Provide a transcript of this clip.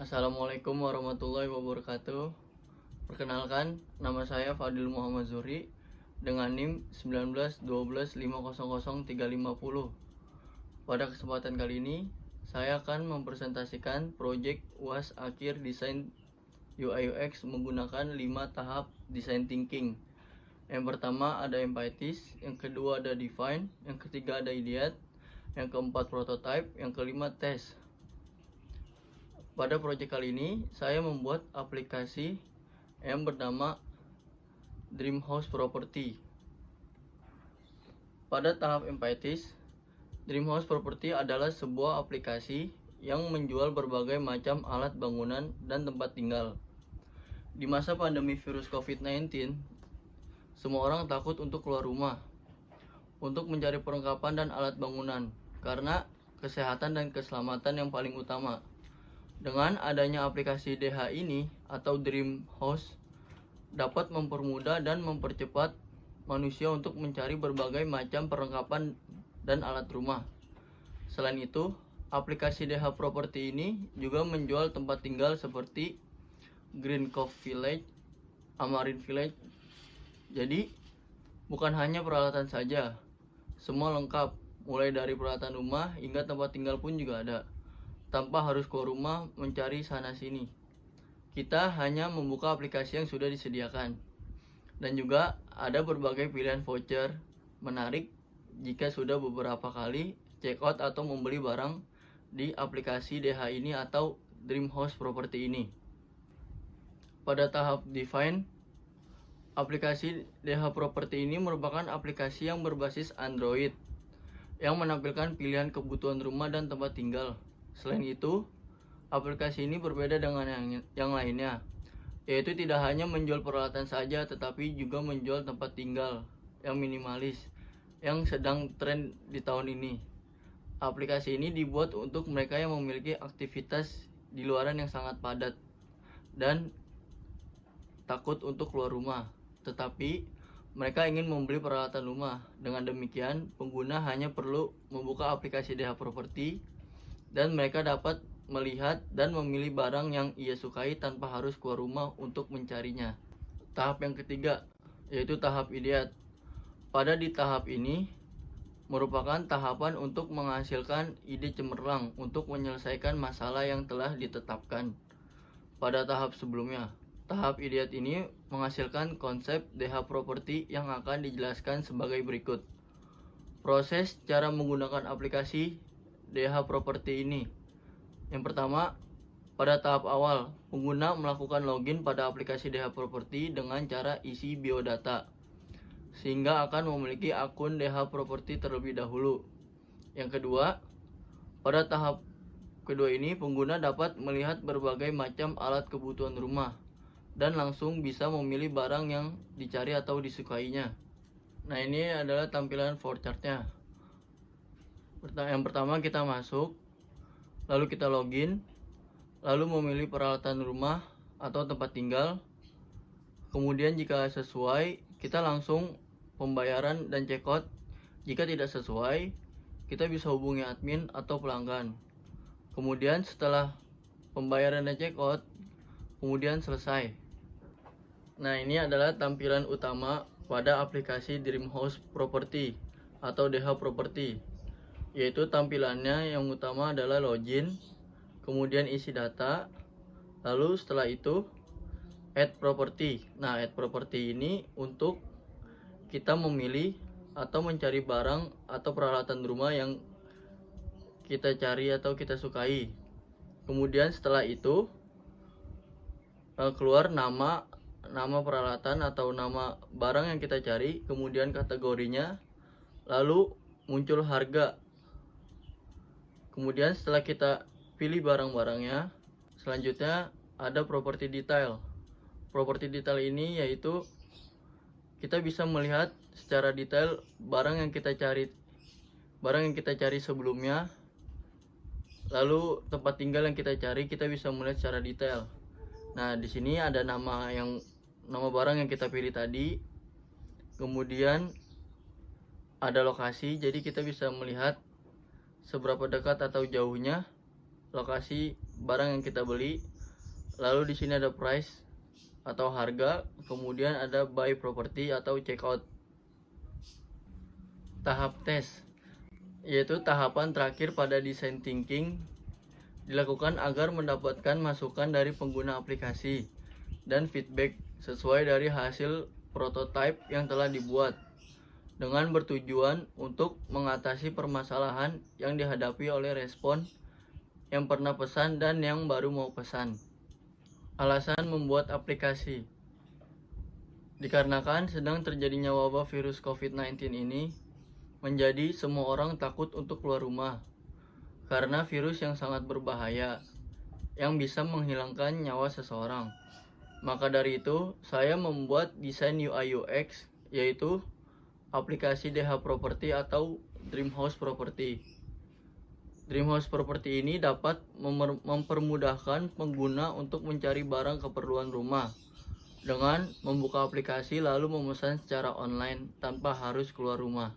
Assalamualaikum warahmatullahi wabarakatuh. Perkenalkan, nama saya Fadil Muhammad Zuri dengan NIM 1912150350. Pada kesempatan kali ini, saya akan mempresentasikan proyek UAS akhir desain UI UX menggunakan 5 tahap design thinking. Yang pertama ada empathize, yang kedua ada define, yang ketiga ada ideate, yang keempat prototype, yang kelima test. Pada proyek kali ini, saya membuat aplikasi yang bernama Dreamhouse Property. Pada tahap empathize, Dreamhouse Property adalah sebuah aplikasi yang menjual berbagai macam alat bangunan dan tempat tinggal. Di masa pandemi virus COVID-19, semua orang takut untuk keluar rumah untuk mencari perlengkapan dan alat bangunan karena kesehatan dan keselamatan yang paling utama. Dengan adanya aplikasi DH ini atau Dreamhouse dapat mempermudah dan mempercepat manusia untuk mencari berbagai macam perlengkapan dan alat rumah. Selain itu, aplikasi DH Property ini juga menjual tempat tinggal seperti Green Cove Village, Amarin Village. Jadi, bukan hanya peralatan saja, semua lengkap, mulai dari peralatan rumah hingga tempat tinggal pun juga ada, tanpa harus keluar rumah mencari sana sini. Kita hanya membuka aplikasi yang sudah disediakan. Dan juga ada berbagai pilihan voucher menarik jika sudah beberapa kali check out atau membeli barang di aplikasi DH ini atau Dreamhouse Property ini. Pada tahap define, aplikasi DH Property ini merupakan aplikasi yang berbasis Android yang menampilkan pilihan kebutuhan rumah dan tempat tinggal. Selain itu, aplikasi ini berbeda dengan yang lainnya, yaitu tidak hanya menjual peralatan saja tetapi juga menjual tempat tinggal yang minimalis yang sedang tren di tahun ini. Aplikasi ini dibuat untuk mereka yang memiliki aktivitas di luaran yang sangat padat dan takut untuk keluar rumah, tetapi mereka ingin membeli peralatan rumah. Dengan demikian, pengguna hanya perlu membuka aplikasi DH Property dan mereka dapat melihat dan memilih barang yang ia sukai tanpa harus keluar rumah untuk mencarinya. Tahap yang ketiga, yaitu tahap ideate. Pada di tahap ini merupakan tahapan untuk menghasilkan ide cemerlang untuk menyelesaikan masalah yang telah ditetapkan pada tahap sebelumnya. Tahap ideate ini menghasilkan konsep DH Property yang akan dijelaskan sebagai berikut. Proses cara menggunakan aplikasi DH Property ini. Yang pertama, pada tahap awal, pengguna melakukan login pada aplikasi DH Property dengan cara isi biodata, sehingga akan memiliki akun DH Property terlebih dahulu. Yang kedua, pada tahap kedua ini, pengguna dapat melihat berbagai macam alat kebutuhan rumah dan langsung bisa memilih barang yang dicari atau disukainya. Nah, ini adalah tampilan flowchart-nya. Yang pertama, kita masuk, lalu kita login, lalu memilih peralatan rumah atau tempat tinggal. Kemudian jika sesuai, kita langsung pembayaran dan check out. Jika tidak sesuai, kita bisa hubungi admin atau pelanggan. Kemudian setelah pembayaran dan check out, kemudian selesai. Nah, ini adalah tampilan utama pada aplikasi Dreamhouse Property atau DH Property, yaitu tampilannya yang utama adalah login, kemudian isi data, lalu setelah itu add property. Nah, add property ini untuk kita memilih atau mencari barang atau peralatan rumah yang kita cari atau kita sukai. Kemudian setelah itu keluar nama peralatan atau nama barang yang kita cari, kemudian kategorinya, lalu muncul harga. Kemudian setelah kita pilih barang-barangnya, selanjutnya ada property detail. Property detail ini yaitu kita bisa melihat secara detail barang yang kita cari sebelumnya, lalu tempat tinggal yang kita cari kita bisa melihat secara detail. Nah, di sini ada nama barang yang kita pilih tadi, kemudian ada lokasi, jadi kita bisa melihat seberapa dekat atau jauhnya lokasi barang yang kita beli. Lalu di sini ada price atau harga, kemudian ada buy property atau checkout. Tahap tes, yaitu tahapan terakhir pada design thinking, dilakukan agar mendapatkan masukan dari pengguna aplikasi dan feedback sesuai dari hasil prototipe yang telah dibuat, dengan bertujuan untuk mengatasi permasalahan yang dihadapi oleh respon yang pernah pesan dan yang baru mau pesan. Alasan membuat aplikasi, dikarenakan sedang terjadinya wabah virus COVID-19 ini, menjadi semua orang takut untuk keluar rumah karena virus yang sangat berbahaya yang bisa menghilangkan nyawa seseorang. Maka dari itu, saya membuat desain UI UX, yaitu aplikasi DH Property atau Dream House Property. Dream House Property ini dapat mempermudahkan pengguna untuk mencari barang keperluan rumah dengan membuka aplikasi lalu memesan secara online tanpa harus keluar rumah.